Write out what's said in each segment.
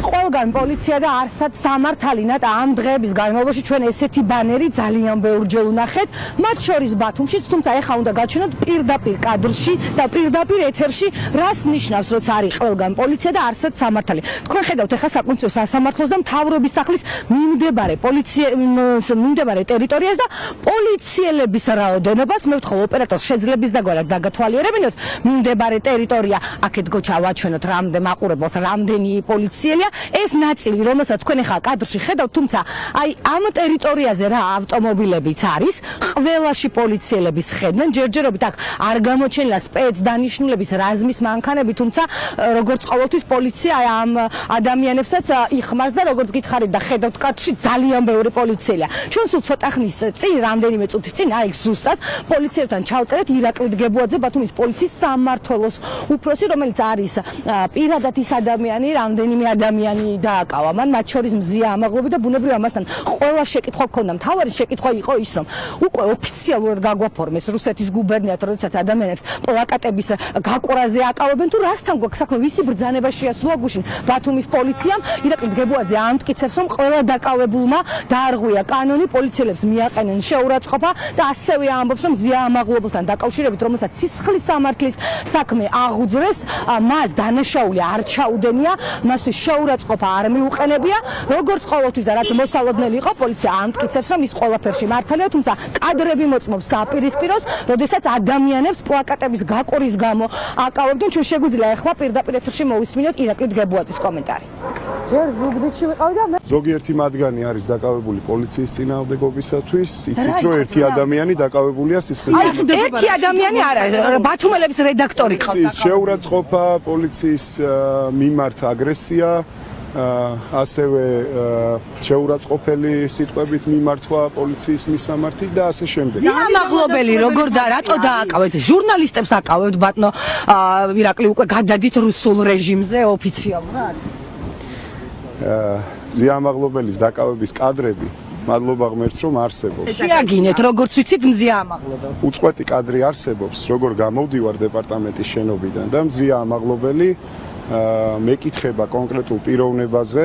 ყველგან პოლიცია და არსად სამართალინად ამ დღეების განმავლობაში ჩვენ ესეთი ბანერი ძალიან ბევრჯერ ვნახეთ, მათ შორის ბათუმშიც, თუმცა ეხლა უნდა გაჩვენოთ პირდაპირ კადრში და პირდაპირ ეთერში, რას ნიშნავს, როცა არის ყველგან პოლიცია და არსად სამართალი. თქვენ ხედავთ ეხლა საკონსულო სასამართლოს და მთავრობის სახლის მიმდებარე ტერიტორიას და პოლიციელების რაოდენობას, მე ვთხოვ ოპერატორს შეძლებს დაგათვალიერებინოთ მიმდებარე ტერიტორია, აქეთ გოჩავაჩვენოთ რამდენ მაყურებელს, რამდენი პოლიციელია, ეს ნაწილი, რომელსაც თქვენ ეხლა კადრში ხედავთ, თუმცა აი ამ ტერიტორიაზე რა ავტომობილებიც არის, ყველაში პოლიციელების ხედნენ, ჯერჯერობით აქ არ გამოჩენილა სპეცდანიშნულების რაზმის მანქანები, თუმცა როგორც ყოველთვის პოლიცია ამ ადამიანებსაც იხმარს და როგორც გითხარით და ხედავთ კადრში ძალიან ბევრი პოლიციელია. ჩვენ სულ ცოტა ხნის წინ, რამდენიმე წუთის წინ, აი ზუსტად პოლიციებთან ჩავწერეთ ირაკლი დგებუაძე, ბათუმის პოლიციის სამმართველოს უფროსი, რომელიც არის პირადად ის ადამიანი, რამდენიმე ადამიანი დააკავა მან, მათ შორის მზია ამაღლობი და ბუნებრივ ამასთან ყველა შეკითხვა გქონდა. მთავარი შეკითხვა იყო ის, რომ უკვე ოფიციალურად გაგვაფორმეს რუსეთის გუბერნატორ, როდესაც ადამიანებს პლაკატების გაყვრაზე აკავებენ, თუ რასთან გვაქვს საქმე, ვისი ბრძანება შეასრულა გუშინ ბათუმის პოლიციამ. ირაკლი დგებუაძე ამტკიცებს, რომ ყველა დაკავებულმა დაარღვია კანონი, პოლიციელებს მიაყენენ შეურაცხყოფა და ასევე ამბობს, რომ მზია ამაღლობელთან დაკავშირებით, რომელსაც სისხლის სამართლის საქმე აღუძრეს, მას დანაშაული არ ჩაუდენია, მასთვის შეურაცხყოფა არ მიუყენებია, როგორც ყოველთვის და რაც მოსალოდნელი იყო, პოლიცია ამტკიცებს, რომ ის ყველაფერში მართალია, თუმცა კადრები მოწმობს საპირისპიროს, როდესაც ადამიანებს პლაკატების გაყრის გამო აკავებდნენ. ჩვენ შეგვიძლია ახლა პირდაპირ ეთერში მოვისმინოთ ირაკლი დგებუაძის კომენტარი. ჯერ ზუგდიდში ვიყავი და მე ზოგიერთი მათგანი არის დაკავებული პოლიციის წინააღმდეგობისათვის, იცით რომ ერთი ადამიანი დაკავებულია სისხლის სამართლით. ერთი ადამიანი არა, ბათუმელების რედაქტორი ყავდა. შეურაცხყოფა, პოლიციის მიმართ აგრესია, ასევე შეურაცხყოფელი სიტყვებით მიმართვა პოლიციის მისამართი და ასე შემდეგ. ამაღლობელი როგორ და რატო დააკავეთ? ჟურნალისტებს აკავებთ ბატონო ირაკლი, უკვე გადადით რუსულ რეჟიმზე ოფიციალურად? ზიამაღლობელის დაკავების კადრები, მადლობა ღმერთს, რომ არსებობს. შეაგინეთ, როგორც ვიცით, მზია ამაღლობელს. უწყვეტი კადრი არსებობს, როგორ გამოვდივარ დეპარტამენტის შენობიდან და მზია ამაღლობელი მეკითხება კონკრეტულ პიროვნებაზე,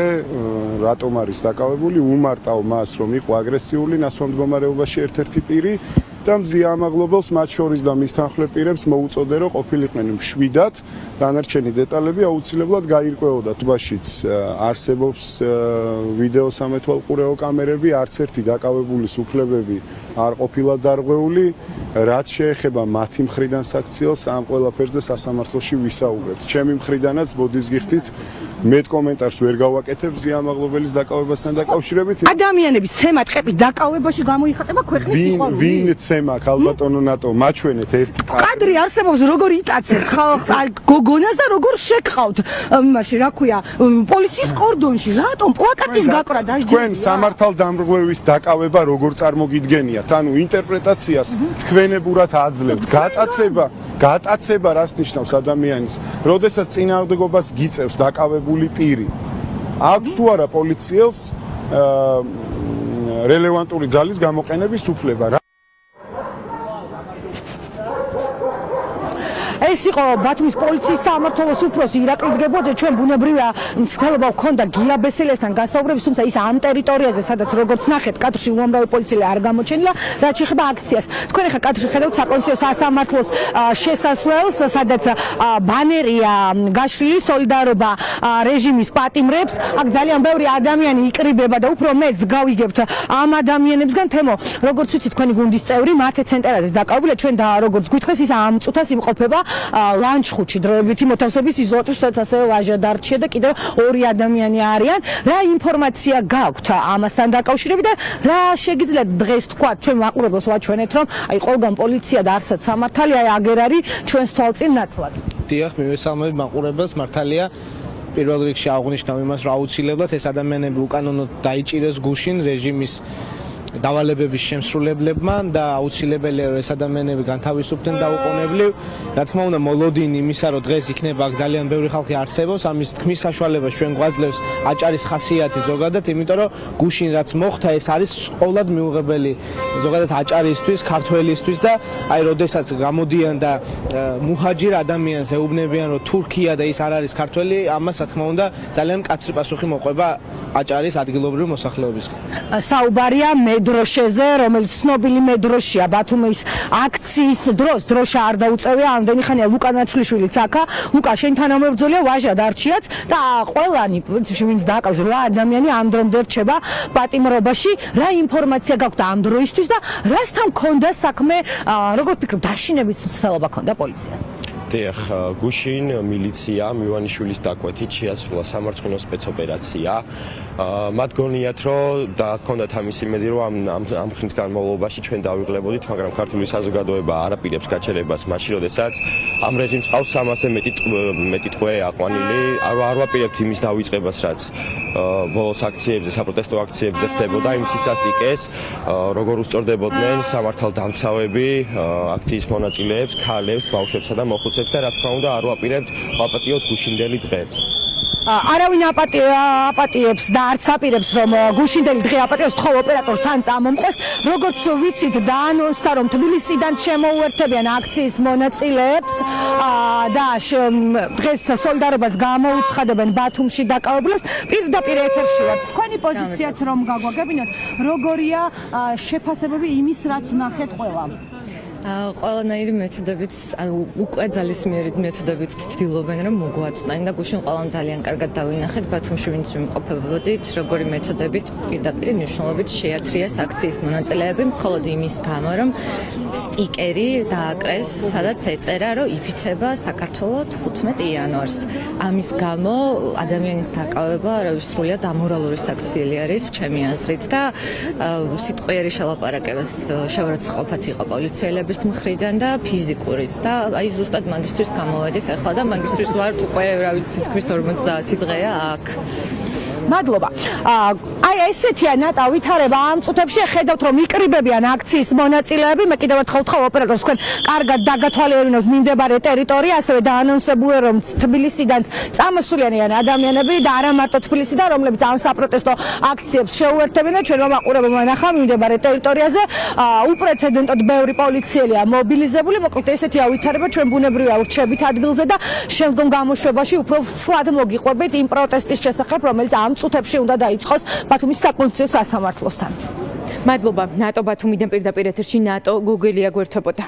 რატომ არის დაკავებული, უმარტავ მას, რომ იყო აგრესიული ნასვამდგომარეობაში ერთ-ერთი პირი და მზია ამაღლობელს მათ შორის და მის თანხმლებ პირებს მოუწოდე, რომ ყოფილიყვნენ მშვიდად, დანარჩენი დეტალები აუცილებლად გაირკვეოდა. თბაშიც არსებობს ვიდეო სამეთვალყურეო კამერები, არც ერთი დაკავებული სუფლებები არ ყოფილა დარღვეული, რაც შეეხება მათი მხრიდან საქციელს, ამ ყველაფერზე სასამართლოში ვისაუბრებთ. ჩემი მხრიდანაც ბოდის გიხდით, მეტ კომენტარს ვერ გავაკეთებ ზიამაღლობელის დაკავებასთან დაკავშირებით. ადამიანების ცემა ტყეპი დაკავებაში გამოიხატება ქვეყნის სიყვარული. ვინ ცემა ქალბატონო ნატო, მაჩვენეთ ერთი კადრი არსებობს, როგორ იტაცებ გოგონას და როგორ შეკყავთ იმაში, რა ქვია, პოლიციის კორდონში, რატომ პლაკატის გაკვრა დაждდება? თქვენ სამართალდამრღვევის დაკავება როგორ წარმოგიდგენიათ? ანუ ინტერპრეტაციას თქვენებურად აძლევთ. გატაცება რას ნიშნავს ადამიანის? როდესაც წინააღმდეგობას გიწევს დაკავებული პირი. აქვს თუ არა პოლიციელს რელევანტური ძალის გამოყენების უფლება? ეს იყო ბათუმის პოლიციის სამმართველოს უფროსი ირაკლი დგებუაძე. ჩვენ ბუნებრივია მცდელობა გვქონდა გია ბესელესთან გასაუბრების, თუმცა ის ამ ტერიტორიაზე, სადაც როგორც ნახეთ, კადრში უამრავი პოლიციელი არ გამოჩენილა, რაც შეეხება აქციას. თქვენ ახლა კადრში ხედავთ საკონსულო სასამართლოს შესასვლელს, სადაც ბანერია გაშლილი სოლიდარობა რეჟიმის პატიმრებს. აქ ძალიან ბევრი ადამიანი იკრიბება და უფრო მეც გავიგებთ ამ ადამიანებსგან. თემო, როგორც ვიცით, თქვენი გუნდის წევრი მათე ცენტრალიზეს დაკავებულია. ჩვენ და როგორც გითხეს, ის ამ წუთას იმყოფება ლანჩხუთში დროებითი მოთავსების იზოლატორში, სადაც ასევე ვაჟა დარჩია და კიდევ ორი ადამიანი არიან. რა ინფორმაცია გაქვთ ამასთან დაკავშირებით და რა შეგიძლიათ დღეს თქვა ჩვენ მაყურებელს ვაჩვენეთ, რომ აი ყველგან პოლიცია და არსად სამართალი აი აგერ არის ჩვენს თვალწინ ნათლად. დიახ, მივესალმებით მაყურებელს, მართალია. პირველ რიგში აღნიშნავ იმას, რომ აუცილებლად ეს ადამიანები უკანონოდ დაიჭირეს გუშინ რეჟიმის დავალებების შემსრულებლებმა და აუცილებელია რომ ეს ადამიანები განთავისუფლდნენ დაუყოვნებლივ. Რა თქმა უნდა, მოლოდინი იმისა, რომ დღეს იქნება აქ ძალიან ბევრი ხალხი არსებობს, ამის თქმის საშუალებას ჩვენ გვაძლევს აჭარის ხასიათი ზოგადად, იმიტომ რომ გუშინ რაც მოხდა, ეს არის ყოველად მიუღებელი ზოგადად აჭარისთვის, ქართველისთვის და აი როდესაც გამოდიან და მუჰაჯირ ადამიანს ეუბნებიან, რომ თურქია და ის არ არის ქართველი, ამას რა თქმა უნდა ძალიან მკაცრი პასუხი მოყვება აჭარის ადგილობრივი მოსახლეობისგან. საუბარია მედროშეზე, რომელიც ცნობილი მედროშია ბათუმის აქციის დროს დროშა არ დაუწევია, ამდენი ხანია ლუკა ნაცვლიშვილიც აქა. ლუკა, შენ თანამებრძოლია, ვაჟად არჩიაც და ყველანი, პრინციპში ვინც დააკავს 8 ადამიანი ამ დრომდე რჩება პატიმრობაში. რა ინფორმაცია გაქვთ ამ დროისთვის და რასთან ქონდა საქმე, როგორ ფიქრობ, დაშინების მცდელობა ქონდა პოლიციას? დიახ, გუშინ მილიცია მივანიშვილის დაკვეთით შეასრულა სამარცხვინო სპეცოპერაცია. მათ გონიათ, რომ და ჰქონდათ ამის იმედი, რომ ამ ხნის განმავლობაში ჩვენ დავიღლებოდით, მაგრამ ქართული საზოგადოება არ აპირებს გაჩერებას მაშინ, როდესაც ამ რეჟიმს ყავს 300-ზე მეტი ტყვე აყვანილი. არ ვაპირებთ იმის დავიწყებას, რაც ბოლოს აქციებზე, საპროტესტო აქციებზე ხდებოდა, იმ სისასტიკეს, როგორ უსწორდებოდნენ სამართალდამცავები აქციის მონაწილეებს, ქალებს, ბავშვებსა და მოხუცებს და რა თქმა უნდა არ ვაპირებთ ვაპატიოთ გუშინდელი დღე. არავინ აპატიებს და არც აპირებს რომ გუშინდელი დღე აპატიოს თხოვ ოპერატორს თან წამომყვეს. როგორც ვიცით, დაანონსდა რომ თბილისიდან შემოუერთებიან აქციის მონაწილეებს და დღეს სოლიდარობას გამოუცხადებენ ბათუმში დაკავებულებს. პირდაპირ ეთერში ვართ. თქვენი პოზიციაც რომ გაგვაგებინოთ, როგორია შეფასებები იმის, რაც ნახეთ ყველა? ყველანაირი მეთოდებით, უკვე ძალისმიერი მეთოდებით ცდილობენ რომ მოგვაწყვნენ და გუშინ ყველამ ძალიან კარგად დავინახეთ ბათუმში ვინც ვიმყოფებოდით, როგორი მეთოდებით პირდაპირ მნიშვნელობით შეათრიეს აქციის მონაწილეები, მხოლოდ იმის გამო რომ სტიკერი დააკრეს, სადაც ეწერა რომ იფიცება საქართველოს 15 იანვარს. ამის გამო ადამიანის დაკავება სრულიად ამორალური საქციელი არის ჩემი აზრით და სიტყვიერი შელაპარაკებას შეურაცხყოფაც იყო პოლიციელების მხრიდან და ფიზიკურიც და აი ზუსტად მაგისტრის გამოვედით ახლა და მაგისტრის ვართ უკვე რა ვიცი თითქმის 50 დღეა აქ. მადლობა. აი ესეთია ნატა ვითარება ამ წუთებში ხედავთ რომ იკრიბებიან აქციის მონაწილეები. მე კიდევ ერთხელ ვთხოვ ოპერატორს თქვენ კარგად დაგათვალიერინოთ მიმდებარე ტერიტორია, ასევე დაანონსებულა რომ თბილისიდან წამოსულიან ადამიანები და არა მარტო თბილისიდან, რომლებიც ამ საპროტესტო აქციებს შეუერთებენ და ჩვენ მომაყურებელმა ნახა მიმდებარე ტერიტორიაზე უპრეცედენტოდ ბევრი პოლიციელია მობილიზებული. მოკლედ ესეთია ვითარება, ჩვენ ბუნებრივია ვრჩებით ადგილზე და შემდგომ გამოშვებაში უფრო ცლად მოგიყვებით იმ პროტესტის შესახებ, რომელიც ამ წუთებში უნდა დაიწყოს ბათუმის საკონსტიტუციო სასამართლოსთან. მადლობა. ნატო ბათუმიდან პირდაპირ ეთერში ნატო გოგელია გვერდებოდა.